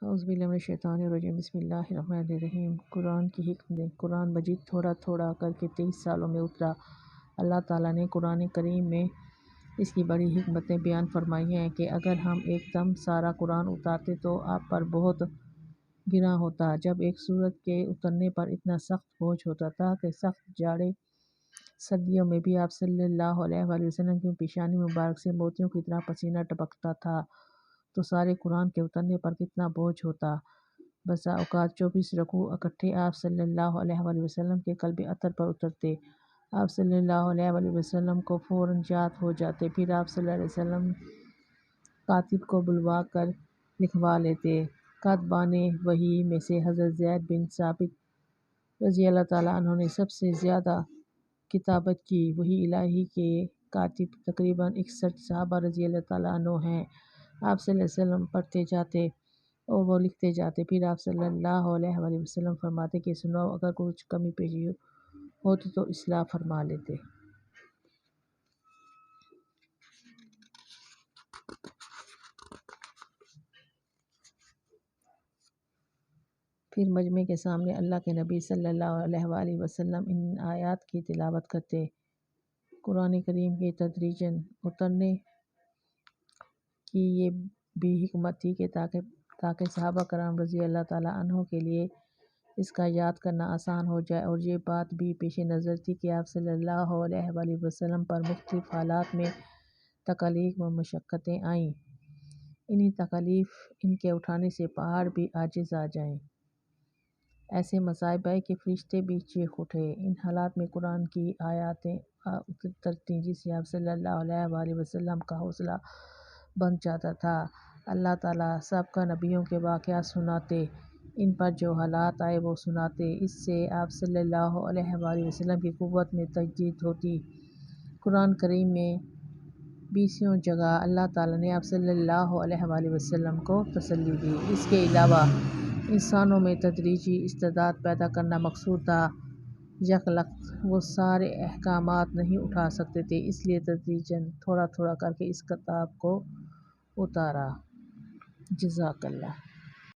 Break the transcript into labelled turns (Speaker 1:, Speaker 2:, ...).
Speaker 1: اعوذ باللہ من الشیطان الرجیم بسم اللہ الرحمن الرحیم۔ قرآن کی حکمتیں۔ قرآن مجید تھوڑا تھوڑا کر کے 23 سالوں میں اترا۔ اللہ تعالیٰ نے قرآن کریم میں اس کی بڑی حکمتیں بیان فرمائی ہیں کہ اگر ہم ایک دم سارا قرآن اتارتے تو آپ پر بہت گراں ہوتا۔ جب ایک سورت کے اترنے پر اتنا سخت بوجھ ہوتا تھا کہ سخت جاڑے سردیوں میں بھی آپ صلی اللہ علیہ وآلہ وسلم کی پیشانی مبارک سے موتیوں کی طرح پسینہ ٹپکتا تھا، تو سارے قرآن کے اترنے پر کتنا بوجھ ہوتا۔ بسا اوقات 24 رکوع اکٹھے آپ صلی اللہ علیہ وآلہ وسلم کے قلب اطہر پر اترتے۔ آپ صلی اللہ علیہ وآلہ وسلم کو فوراً یاد ہو جاتے، پھر آپ صلی اللہ علیہ وسلم کاتب کو بلوا کر لکھوا لیتے۔ کاتبان وحی میں سے حضرت زید بن ثابت رضی اللہ تعالیٰ عنہ نے سب سے زیادہ کتابت کی۔ وحی الہی کے کاتب تقریباً 61 صحابہ رضی اللہ تعالیٰ عنہ ہیں۔ آپ صلی اللہ علیہ وسلم پڑھتے جاتے اور وہ لکھتے جاتے، پھر آپ صلی اللہ علیہ وآلہ وسلم فرماتے کہ سنو، اگر کچھ کمی پیشی ہوتی تو اصلاح فرما لیتے۔ پھر مجمع کے سامنے اللہ کے نبی صلی اللہ علیہ وآلہ وسلم ان آیات کی تلاوت کرتے۔ قرآن کریم کے تدریجاً اترنے کی یہ بھی حکمت تھی کہ تاکہ صحابہ کرام رضی اللہ تعالیٰ عنہ کے لیے اس کا یاد کرنا آسان ہو جائے، اور یہ بات بھی پیش نظر تھی کہ آپ صلی اللہ علیہ وآلہ وسلم پر مختلف حالات میں تکالیف و مشقتیں آئیں۔ انہی تکالیف ان کے اٹھانے سے پہاڑ بھی عاجز آ جائیں۔ ایسے مصائب آئے کہ فرشتے بھی چیخ اٹھے۔ ان حالات میں قرآن کی آیاتیں اترتیں جس سے آپ صلی اللہ علیہ وآلہ وسلم کا حوصلہ بن جاتا تھا۔ اللہ تعالیٰ سابقہ نبیوں کے واقعات سناتے، ان پر جو حالات آئے وہ سناتے۔ اس سے آپ صلی اللہ علیہ وآلہ وسلم کی قوت میں تجدید ہوتی۔ قرآن کریم میں 20 جگہ اللہ تعالیٰ نے آپ صلی اللہ علیہ وآلہ وسلم کو تسلی دی۔ اس کے علاوہ انسانوں میں تدریجی استعداد پیدا کرنا مقصود تھا۔ یک لخت وہ سارے احکامات نہیں اٹھا سکتے تھے، اس لیے تدریجاً تھوڑا تھوڑا کر کے اس کتاب کو اتارا۔ جزاک اللہ۔